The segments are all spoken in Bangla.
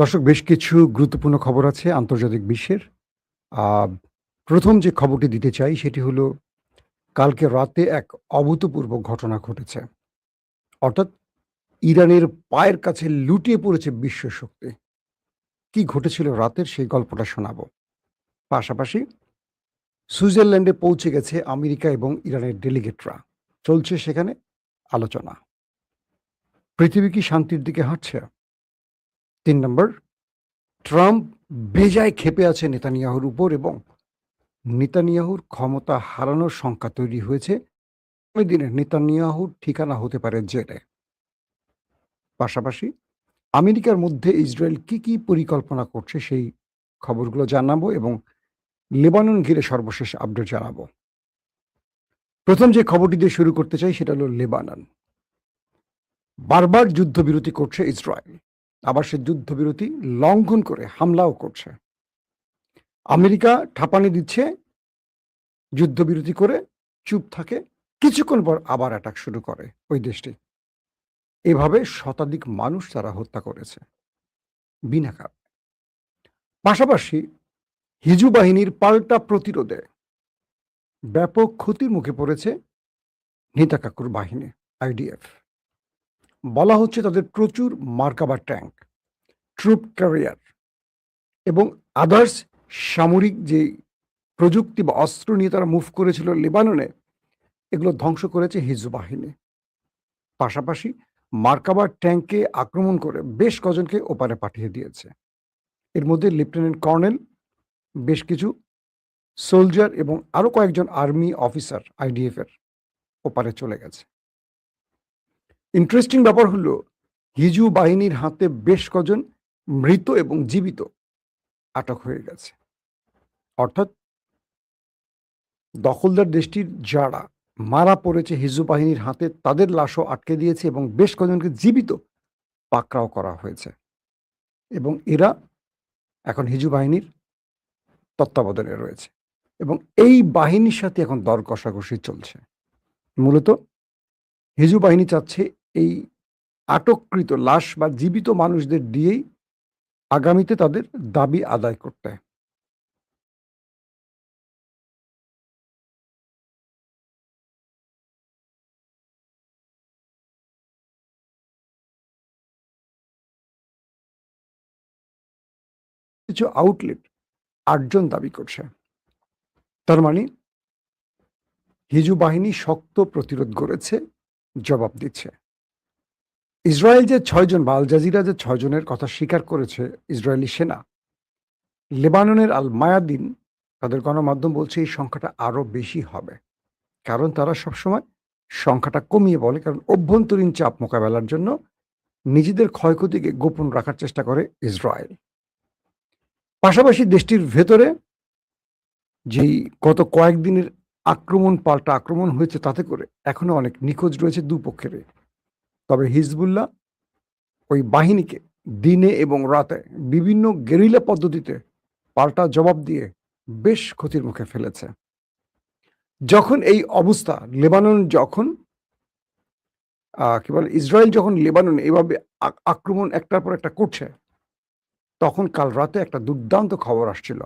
দর্শক, বেশ কিছু গুরুত্বপূর্ণ খবর আছে আন্তর্জাতিক বিশ্বের। আ ১ম যে খবরটি দিতে চাই সেটি হলো কালকে রাতে এক অভূতপূর্ব ঘটনা ঘটেছে। অর্থাৎ ইরানের পায়ের কাছে লুটিয়ে পড়েছে বিশ্ব শক্তি। কি ঘটেছিল রাতের সেই গল্পটা শোনাবো। পাশাপাশি সুইজারল্যান্ডে পৌঁছে গেছে আমেরিকা এবং ইরানের ডেলিগেটরা। চলছে সেখানে আলোচনা। পৃথিবী কি শান্তির দিকে হাঁটছে? ৩ নম্বর, ট্রাম্প বেজায় ক্ষেপে আছে নেতানিয়াহুর উপর এবং নেতানিয়াহুর ক্ষমতা হারানোর শঙ্কা তৈরি হয়েছে। আগামী দিনে নেতানিয়াহুর ঠিকানা হতে পারে জেলে। পাশাপাশি আমেরিকার মধ্যে ইসরায়েল কি পরিকল্পনা করছে সেই খবরগুলো জানাবো এবং লেবানন ঘিরে সর্বশেষ আপডেট জানাবো। প্রথম যে খবরটি দিয়ে শুরু করতে চাই সেটা হলো লেবানন। বারবার যুদ্ধবিরতি করছে ইসরায়েল। আবার সে যুদ্ধবিরতি লঙ্ঘন করে হামলাও করছে। আমেরিকা ঠাপানি দিচ্ছে, যুদ্ধবিরতি করে চুপ থাকে। কিছুক্ষণ পর আবার অ্যাটাক শুরু করে ওই দেশটি। এভাবে শতাধিক মানুষ তারা হত্যা করেছে বিনা কারণে। পাশাপাশি হিজু বাহিনীর পাল্টা প্রতিরোধে ব্যাপক ক্ষতির মুখে পড়েছে নেতাকাকুর বাহিনী আইডিএফ। বলা হচ্ছে তাদের প্রচুর মার্কাবা ট্যাঙ্ক, ট্রুপ ক্যারিয়ার এবং আদার্স সামরিক যে প্রযুক্তি বা অস্ত্র নিয়ে তারা মুভ করেছিল লেবাননে, এগুলো ধ্বংস করেছে হিজু বাহিনী। পাশাপাশি মার্কাবা ট্যাঙ্কে আক্রমণ করে বেশ কজনকে ওপারে পাঠিয়ে দিয়েছে। এর মধ্যে লেফটেন্যান্ট কর্নেল, বেশ কিছু সোলজার এবং আরো কয়েকজন আর্মি অফিসার আইডিএফ এর ওপারে চলে গেছে। ইন্টারেস্টিং ব্যাপার হলো হিজু বাহিনীর হাতে বেশ কজন মৃত এবং জীবিত আটক হয়ে গেছে। অর্থাৎ দখলদার দেশটির যারা মারা পড়েছে হিজু বাহিনীর হাতে, তাদের লাশও আটকে দিয়েছে এবং বেশ কজনকে জীবিত পাকড়াও করা হয়েছে এবং এরা এখন হিজু বাহিনীর তত্ত্বাবধানে রয়েছে এবং এই বাহিনীর সাথে এখন দর কষাকষি চলছে। মূলত হিজু বাহিনী চাচ্ছে এই আটককৃত লাশ বা জীবিত মানুষদের দিয়েই আগামীতে তাদের দাবি আদায় করতে। কিছু আউটলেট ৮ জন দাবি করছে। তার মানে হিজু বাহিনী শক্ত প্রতিরোধ গড়েছে, জবাব দিচ্ছে। ইসরায়েল যে ৬ জন বা আল জাজিরা যে ৬ জনের কথা স্বীকার করেছে ইসরায়েলি সেনা, লেবাননের আল মায়াদিন তাদের গণমাধ্যম বলছে এই সংখ্যাটা আরো বেশি হবে। কারণ তারা সবসময় সংখ্যাটা কমিয়ে বলে, কারণ অভ্যন্তরীণ চাপ মোকাবেলার জন্য নিজেদের ক্ষয়ক্ষতিকে গোপন রাখার চেষ্টা করে ইসরায়েল। পাশাপাশি দেশটির ভেতরে যেই গত কয়েকদিনের আক্রমণ পাল্টা আক্রমণ হয়েছে, তাতে করে এখনো অনেক নিখোঁজ রয়েছে দুপক্ষেরই। তবে হিজবুল্লাহ ওই বাহিনীকে দিনে এবং রাতে বিভিন্ন গেরিলা পদ্ধতিতে পাল্টা জবাব দিয়ে বেশ ক্ষতির মুখে ফেলেছে। যখন এই অবস্থা লেবানন যখন কি বলে ইসরায়েল যখন লেবাননে এভাবে আক্রমণ একটার পর একটা করছে, তখন কাল রাতে একটা দুর্দান্ত খবর আসছিল।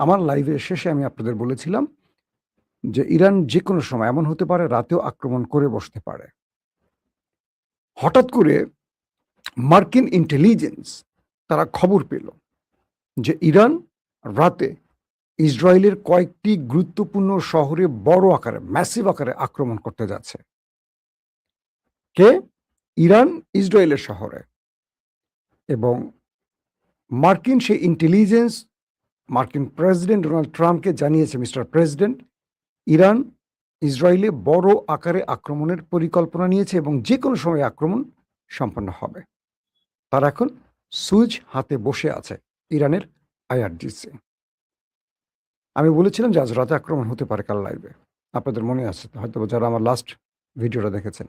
আমার লাইভের শেষে আমি আপনাদের বলেছিলাম যে ইরান যেকোনো সময় এমন হতে পারে রাতেও আক্রমণ করে বসতে পারে। হঠাৎ করে মার্কিন ইন্টেলিজেন্স তারা খবর পেল যে ইরান রাতে ইসরায়েলের কয়েকটি গুরুত্বপূর্ণ শহরে বড় আকারে, ম্যাসিভ আকারে আক্রমণ করতে যাচ্ছে। কে? ইরান ইসরায়েলের শহরে। এবং মার্কিন সেই ইন্টেলিজেন্স মার্কিন প্রেসিডেন্ট ডোনাল্ড ট্রাম্পকে জানিয়েছে, মিস্টার প্রেসিডেন্ট, ইরান ইসরায়েলে বড় আকারে আক্রমণের পরিকল্পনা নিয়েছে এবং যে কোনো সময় আক্রমণ সম্পন্ন হবে। তারা এখন সুইচ হাতে বসে আছে ইরানের আইআরজিসি। আমি বলেছিলাম যে আজ রাতে আক্রমণ হতে পারে কাল লাইভে। আপনাদের মনে আছে হয়তো যারা আমার লাস্ট ভিডিওটা দেখেছেন।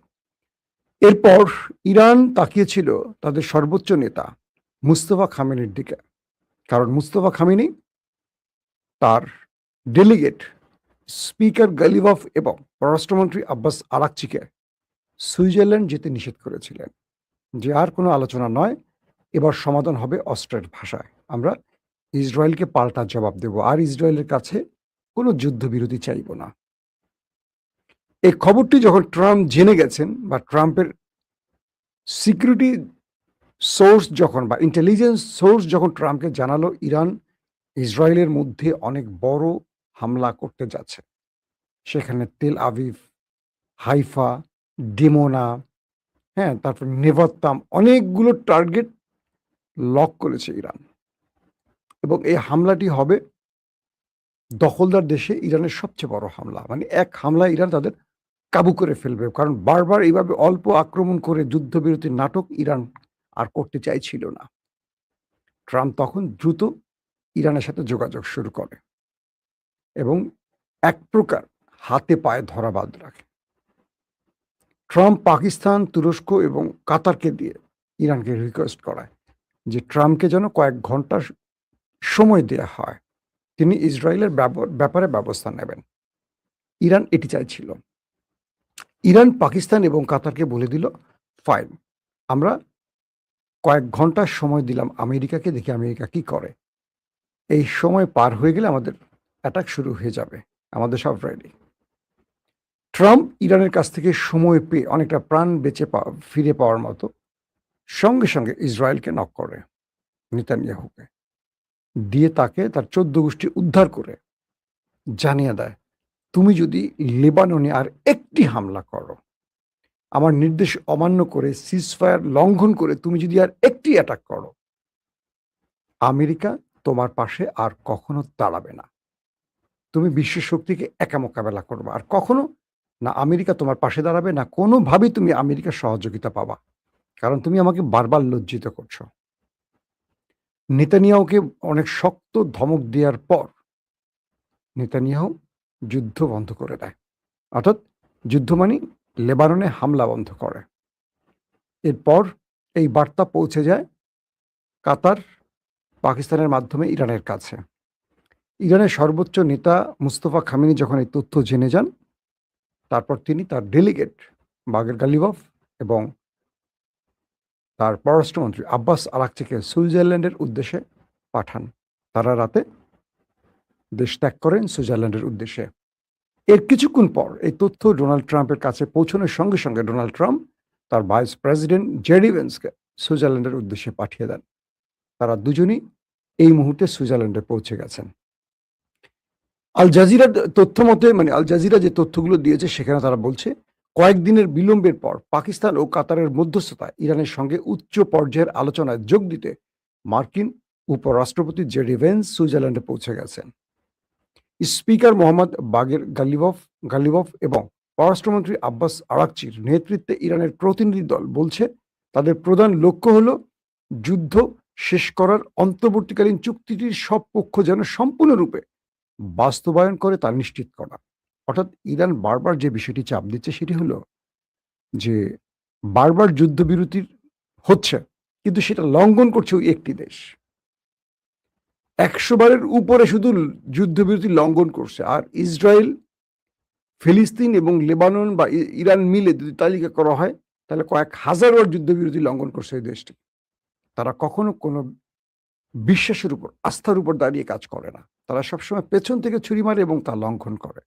এরপর ইরান তাকিয়েছিল তাদের সর্বোচ্চ নেতা মুস্তফা খামেনির দিকে। কারণ মুস্তফা খামেনি তার ডেলিগেট স্পিকার গালিভভ এবং পররাষ্ট্রমন্ত্রী আব্বাস আরাকচিকে সুইজারল্যান্ড যেতে নিষেধ করেছিলেন যে আর কোনো আলোচনা নয়, এবার সমাধান হবে অস্ত্রের ভাষায়। আমরা ইসরায়েলকে পাল্টা জবাব দেব, আর ইসরায়েলের কাছে কোনো যুদ্ধবিরতি চাইব না। এই খবরটি যখন ট্রাম্প জেনে গেছেন, বা ট্রাম্পের সিকিউরিটি সোর্স যখন, বা ইন্টেলিজেন্স সোর্স যখন ট্রাম্পকে জানালো ইরান ইসরায়েলের মধ্যে অনেক বড় হামলা করতে যাচ্ছে, সেখানে তেল আভিভ, হাইফা, ডিমোনা, হ্যাঁ, তারপর নেভাত্তাম, অনেকগুলো টার্গেট লক করেছে ইরান, এবং এই হামলাটি হবে দখলদার দেশে ইরানের সবচেয়ে বড় হামলা। মানে এক হামলায় ইরান তাদের কাবু করে ফেলবে, কারণ বারবার এইভাবে অল্প আক্রমণ করে যুদ্ধবিরতির নাটক ইরান আর করতে চাইছিল না। ট্রাম্প তখন দ্রুত ইরানের সাথে যোগাযোগ শুরু করে এবং এক প্রকার হাতে পায়ে ধরাবাদ রাখে। ট্রাম্প পাকিস্তান, তুরস্ক এবং কাতারকে দিয়ে ইরানকে রিকোয়েস্ট করায় যে ট্রাম্পকে যেন কয়েক ঘন্টা সময় দেয়া হয়, তিনি ইসরায়েলের ব্যাপারে ব্যবস্থা নেবেন। ইরান এটি চাইছিল। ইরান পাকিস্তান এবং কাতারকে বলে দিল, ফাইন, আমরা কয়েক ঘন্টা সময় দিলাম আমেরিকাকে, দেখি আমেরিকা কি করে। এই সময় পার হয়ে গেলে আমাদের অ্যাটাক শুরু হয়ে যাবে, আমাদের সব রেডি। ট্রাম্প ইরানের কাছ থেকে সময় পেয়ে অনেকটা প্রাণ ফিরে পাওয়ার মতো সঙ্গে সঙ্গে ইসরায়েলকে নক করে, নেতানিয়াহুকে দিয়ে তাকে তার 14 গোষ্ঠী উদ্ধার করে জানিয়ে দেয়, তুমি যদি লেবাননে আর একটি হামলা করো, আমার নির্দেশ অমান্য করে, সিজফায়ার লঙ্ঘন করে তুমি যদি আর একটি অ্যাটাক করো, আমেরিকা তোমার পাশে আর কখনো দাঁড়াবে না। তুমি বিশ্ব শক্তিকে একা মোকাবেলা করবে, আর কখনো না আমেরিকা তোমার পাশে দাঁড়াবে, না কোনোভাবেই তুমি আমেরিকার সহযোগিতা পাবা, কারণ তুমি আমাকে বারবার লজ্জিত করছো। নেতানিয়াহুকে অনেক শক্ত ধমক দেওয়ার পর নেতানিয়াহু যুদ্ধ বন্ধ করে দেয়, অর্থাৎ যুদ্ধ মানে লেবাননে হামলা বন্ধ করে। এরপর এই বার্তা পৌঁছে যায় কাতার, পাকিস্তানের মাধ্যমে ইরানের কাছে। ইরানের সর্বোচ্চ নেতা মুস্তফা খামেনি যখন এই তথ্য জেনে যান, তারপর তিনি তার ডেলিগেট বাগের গালিবফ এবং তার পররাষ্ট্রমন্ত্রী আব্বাস আরাকচিকে সুইজারল্যান্ডের উদ্দেশ্যে পাঠান। তারা রাতে দেশ ত্যাগ করেন সুইজারল্যান্ডের উদ্দেশ্যে। এর কিছুক্ষণ পর এই তথ্য ডোনাল্ড ট্রাম্পের কাছে পৌঁছানোর সঙ্গে সঙ্গে ডোনাল্ড ট্রাম্প তার ভাইস প্রেসিডেন্ট জেডি ভেন্সকে সুইজারল্যান্ডের উদ্দেশ্যে পাঠিয়ে দেন। তারা দুজনই এই মুহূর্তে সুইজারল্যান্ডে পৌঁছে গেছেন। আল জাজিরার তথ্য মতে, মানে আল জাজিরা যে তথ্যগুলো দিয়েছে, সেখানে তারা বলছে কয়েকদিনের বিলম্বের পর পাকিস্তান ও কাতারের মধ্যস্থতায় ইরানের সঙ্গে উচ্চ পর্যায়ের আলোচনায় যোগ দিতে মার্কিন উপরাষ্ট্রপতি জেডি ভেন্স সুইজারল্যান্ডে পৌঁছে গেছেন। স্পিকার মোহাম্মদ বাগের গালিবফ এবং পররাষ্ট্রমন্ত্রী আব্বাস আরাকচির নেতৃত্বে ইরানের প্রতিনিধি দল বলছে তাদের প্রধান লক্ষ্য হল যুদ্ধ শেষ করার অন্তর্বর্তীকালীন চুক্তিটির সব পক্ষ যেন সম্পূর্ণরূপে বাস্তবায়ন করে তা নিশ্চিত করা। অর্থাৎ ইরান বারবার যে বিষয়টি চাপ দিচ্ছে সেটি হলো যে বারবার যুদ্ধবিরতির হচ্ছে, কিন্তু সেটা লঙ্ঘন করছে ওই একটি দেশ। 100 বারের উপরে শুধু যুদ্ধবিরতি লঙ্ঘন করছে, আর ইসরায়েল, ফিলিস্তিন এবং লেবানন বা ইরান মিলে যদি তালিকা করা হয়, তাহলে কয়েক হাজার বার যুদ্ধবিরতি লঙ্ঘন করছে এই দেশটি। তারা কখনো কোনো বিশ্বাসের উপর, আস্থার উপর দাঁড়িয়ে কাজ করে না, তারা সবসময় পেছন থেকে ছুরি মারে এবং তা লঙ্ঘন করে।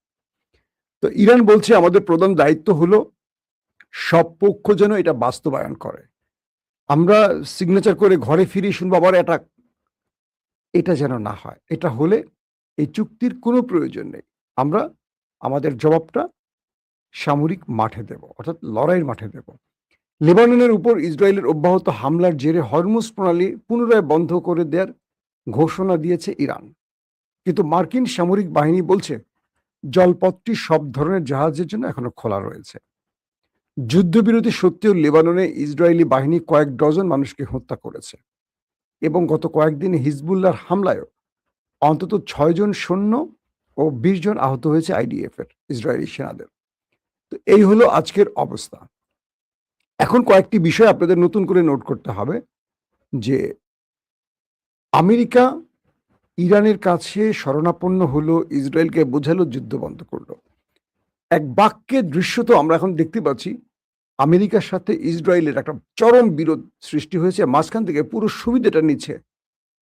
তো ইরান বলছে আমাদের প্রধান দায়িত্ব হলো সব পক্ষ যেন এটা বাস্তবায়ন করে। আমরা সিগনেচার করে ঘরে ফিরে শুনবো আবার অ্যাটাক, এটা যেন না হয়। এটা হলে এই চুক্তির কোনো প্রয়োজন নেই। আমরা আমাদের জবাবটা সামরিক মাঠে দেব, অর্থাৎ লড়াইয়ের মাঠে দেব। লেবাননের উপর ইসরায়েলের অব্যাহত হামলার জেরে হরমুজ প্রণালী পুনরায় বন্ধ করে দেওয়ার ঘোষণা দিয়েছে ইরান, কিন্তু মার্কিন সামরিক বাহিনী বলছে জলপথটি সব ধরনের জাহাজের জন্য এখনো খোলা রয়েছে। যুদ্ধবিরতি সত্ত্বেও লেবাননে ইসরায়েলি বাহিনী কয়েক ডজন মানুষকে হত্যা করেছে এবং গত কয়েকদিনে হিজবুল্লাহর হামলায়ও অন্তত 6 জন সৈন্য ও 20 জন আহত হয়েছে আইডিএফ এর, ইসরায়েলি সেনাদের। তো এই হলো আজকের অবস্থা। এখন কয়েকটি বিষয় আপনাদের নতুন করে নোট করতে হবে যে আমেরিকা ইরানের কাছে শরণাপন্ন হলো, ইসরায়েলকে বোঝালো, যুদ্ধ বন্ধ করলো। এক বাক্যের দৃশ্য তো আমরা এখন দেখতে পাচ্ছি আমেরিকার সাথে ইসরায়েলের একটা চরম বিরোধ সৃষ্টি হয়েছে, মাঝখান থেকে পুরো সুবিধাটা নিচ্ছে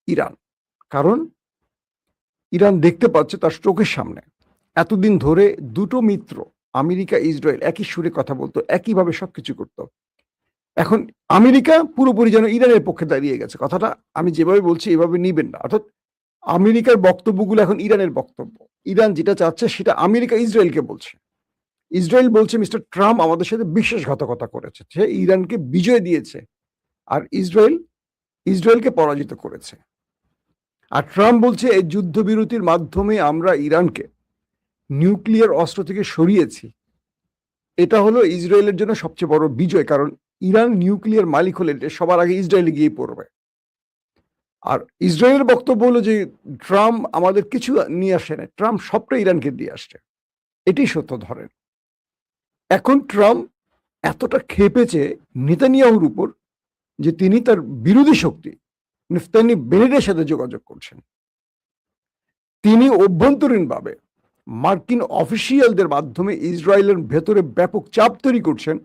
ইরান। কারণ ইরান দেখতে পাচ্ছে তার চোখের সামনে এতদিন ধরে দুটো মিত্র আমেরিকা ইসরায়েল একই সুরে কথা বলতো, একইভাবে সবকিছু করতো। এখন আমেরিকা পুরোপুরি যেন ইরানের পক্ষে দাঁড়িয়ে গেছে। কথাটা আমি যেভাবে বলছি এভাবে নিবেন না। অর্থাৎ আমেরিকার বক্তব্যগুলো এখন ইরানের বক্তব্য। ইরান যেটা চাচ্ছে সেটা আমেরিকা ইসরায়েলকে বলছে। ইসরায়েল বলছে মিস্টার ট্রাম্প আমাদের সাথে বিশ্বাসঘাতকতা করেছে, সে ইরানকে বিজয় দিয়েছে, আর ইসরায়েলকে পরাজিত করেছে। আর ট্রাম্প বলছে এই যুদ্ধবিরতির মাধ্যমে আমরা ইরানকে নিউক্লিয়ার অস্ত্র থেকে সরিয়েছি। এটা হলো ইসরায়েলের জন্য সবচেয়ে বড় বিজয়, কারণ ইরান নিউক্লিয়ার মালিক হলে সবার আগে ইসরায়েলে গিয়ে পড়বে। আর ইসরায়েলের বক্তব্য হলো যে ট্রাম্প আমাদের কিছু নিয়ে আসে না, ট্রাম্প সবটা ইরানকে দিয়ে আসছে। এটি সত্য ধরেন। এখন ট্রাম্প এতটা খেপেছে নেতানিয়াহুর উপর যে তিনি তার বিরোধী শক্তি নাফতালি বেনেটের সাথে যোগাযোগ করছেন। তিনি অভ্যন্তরীণভাবে মার্কিন অফিসিয়ালদের মাধ্যমে ইসরায়েলের ভেতরে ব্যাপক চাপ তৈরি করছেন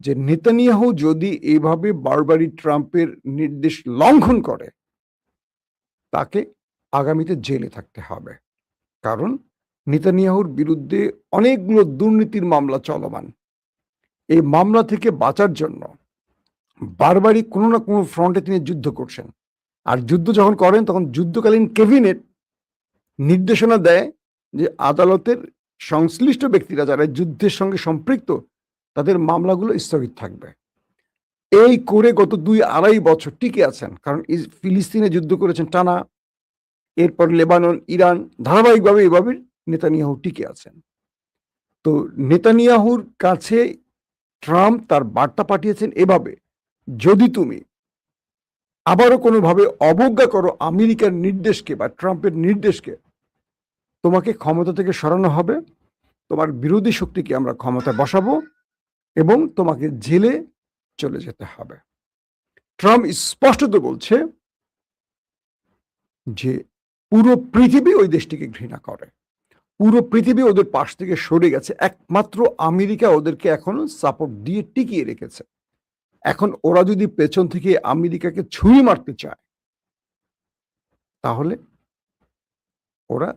যে নেতানিয়াহু যদি এভাবে বারবারই ট্রাম্পের নির্দেশ লঙ্ঘন করে তাকে আগামীতে জেলে থাকতে হবে। কারণ নেতানিয়াহুর বিরুদ্ধে অনেকগুলো দুর্নীতির মামলা চলমান। এই মামলা থেকে বাঁচার জন্য বারবারই কোনো না কোনো ফ্রন্টে তিনি যুদ্ধ করছেন। আর যুদ্ধ যখন করেন তখন যুদ্ধকালীন ক্যাবিনেট নির্দেশনা দেয় যে আদালতের সংশ্লিষ্ট ব্যক্তিরা যারা যুদ্ধের সঙ্গে সম্পৃক্ত তাদের মামলাগুলো স্থগিত থাকবে। এই করে গত 2-2.5 বছর টিকে আছেন, কারণ ফিলিস্তিনে যুদ্ধ করেছেন টানা, এরপর লেবানন, ইরান, ধারাবাহিকভাবে এভাবে নেতানিয়াহু টিকে আছেন। তো নেতানিয়াহুর কাছে ট্রাম্প তার বার্তা পাঠিয়েছেন এভাবে, যদি তুমি আবারও কোনোভাবে অবজ্ঞা করো আমেরিকার নির্দেশকে বা ট্রাম্পের নির্দেশকে, তোমাকে ক্ষমতা থেকে সরানো হবে, তোমার বিরোধী শক্তিকে আমরা ক্ষমতায় বসাবো এবং তোমাকে জেলে চলে যেতে হবে। ট্রাম্প স্পষ্টত বলছে যে পুরো পৃথিবী ওই দেশটিকে ঘৃণা করে, পুরো পৃথিবী ওদের পাশ থেকে সরে গেছে, একমাত্র আমেরিকা ওদেরকে এখনো সাপোর্ট দিয়ে টিকিয়ে রেখেছে। এখন ওরা যদি পেছন থেকে আমেরিকাকে ছুরি মারতে চায় তাহলে ওরা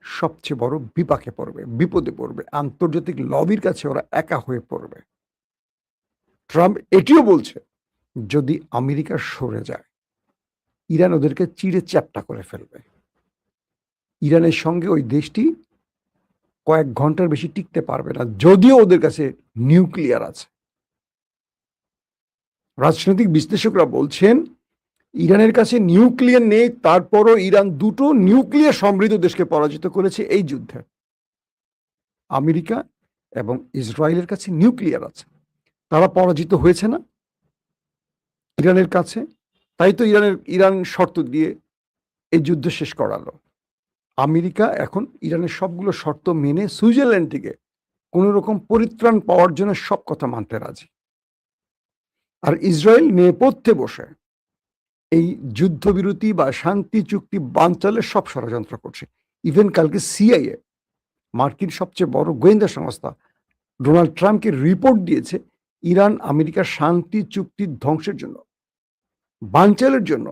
সবচেয়ে বড় বিপাকে পড়বে, বিপদে পড়বে, আন্তর্জাতিক লবির কাছে ওরা একা হয়ে পড়বে। ট্রাম্প এটিও বলছে যদি আমেরিকা সরে যায় ইরান ওদেরকে চিড়ে চ্যাপ্টা করে ফেলবে। ইরানের সঙ্গে ওই দেশটি কয়েক ঘন্টার বেশি টিকতে পারবে না, যদিও ওদের কাছে নিউক্লিয়ার আছে। রাজনৈতিক বিশ্লেষকরা বলছেন ইরানের কাছে নিউক্লিয়ার নেই, তারপরও ইরান দুটো নিউক্লিয়ার সমৃদ্ধ দেশকে পরাজিত করেছে এই যুদ্ধে। আমেরিকা এবং ইসরায়েলের কাছে নিউক্লিয়ার আছে, তারা পরাজিত হয়েছে না ইরানের কাছে, তাই তো ইরান শর্ত দিয়ে এই যুদ্ধ শেষ করালো। আমেরিকা এখন ইরানের সবগুলো শর্ত মেনে সুইজারল্যান্ড থেকে কোন রকম পরিত্রাণ পাওয়ার জন্য সব কথা মানতে রাজি। আর ইসরায়েল নেপথ্যে বসে এই যুদ্ধবিরতি বা শান্তি চুক্তি বানচালের সব ষড়যন্ত্র করছে। ইভেন কালকে সিআইএ, মার্কিন সবচেয়ে বড় গোয়েন্দা সংস্থা, ডোনাল্ড ট্রাম্পকে রিপোর্ট দিয়েছে ইরান আমেরিকার শান্তি চুক্তির ধ্বংসের জন্য, বানচালের জন্য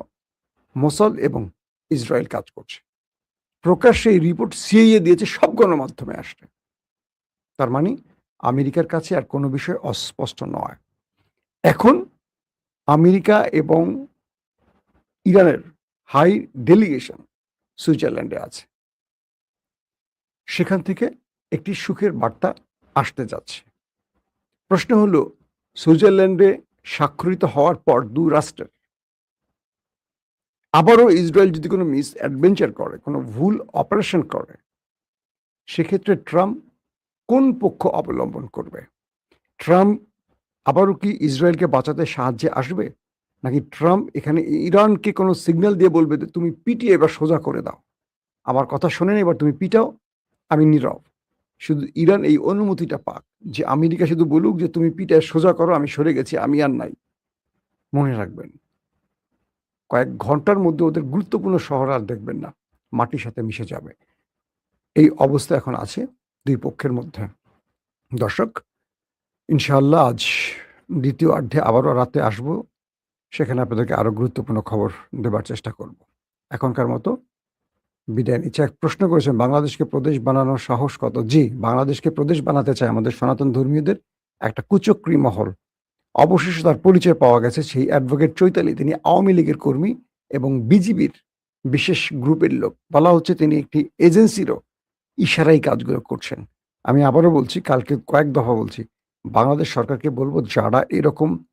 মোসাদ এবং ইসরায়েল কাজ করছে। প্রকাশ্যে এই রিপোর্ট সিআইএ দিয়েছে, সব গণমাধ্যমে আসছে। তার মানে আমেরিকার কাছে আর কোনো বিষয় অস্পষ্ট নয়। এখন আমেরিকা এবং ইরানের হাই ডেলিগেশন সুইজারল্যান্ডে আছে, সেখান থেকে একটি সুখের বার্তা আসতে যাচ্ছে। প্রশ্ন হলো সুইজারল্যান্ডে স্বাক্ষরিত হওয়ার পর দুই রাষ্ট্রের আবারও ইসরায়েল যদি কোনো মিস অ্যাডভেঞ্চার করে, কোনো ভুল অপারেশন করে, সেক্ষেত্রে ট্রাম্প কোন পক্ষ অবলম্বন করবে? ট্রাম্প আবারও কি ইসরায়েলকে বাঁচাতে সাহায্যে আসবে, নাকি ট্রাম্প এখানে ইরানকে কোনো সিগন্যাল দিয়ে বলবে তুমি পিটিয়ে এবার সোজা করে দাও, আমার কথা শোনেন, এবার তুমি পিটাও, আমি নীরব। শুধু ইরান এই অনুমতিটা পাক যে আমেরিকা শুধু বলুক যে তুমি পিটায় সোজা করো, আমি সরে গেছি, আমি আর নাই। মনে রাখবেন কয়েক ঘন্টার মধ্যে ওদের গুরুত্বপূর্ণ শহর আর দেখবেন না, মাটির সাথে মিশে যাবে। এই অবস্থা এখন আছে দুই পক্ষের মধ্যে। দর্শক, ইনশাআল্লাহ আজ দ্বিতীয় অর্ধে আবারও রাতে আসবো। সেখানে আপনাদেরকে আরো গুরুত্বপূর্ণ খবর দেবার চেষ্টা করব। এখনকার মতো বিদায় নিচ্ছি। এক প্রশ্ন করেছেন, বাংলাদেশকে প্রদেশ বানানোর সাহস কত? জি, বাংলাদেশকে প্রদেশ বানাতে চায় আমাদের সনাতন ধর্মীয়দের একটা কুচক্রী মহল। অবশেষে তার পরিচয় পাওয়া গেছে। সেই অ্যাডভোকেট চৈতালি, তিনি আওয়ামী লীগের কর্মী এবং বিজিবির বিশেষ গ্রুপের লোক। বলা হচ্ছে তিনি একটি এজেন্সিরও ইশারায় কাজগুলো করছেন। আমি আবারও বলছি, কালকে কয়েক দফা বলছি, বাংলাদেশ সরকারকে বলব, যারা এরকম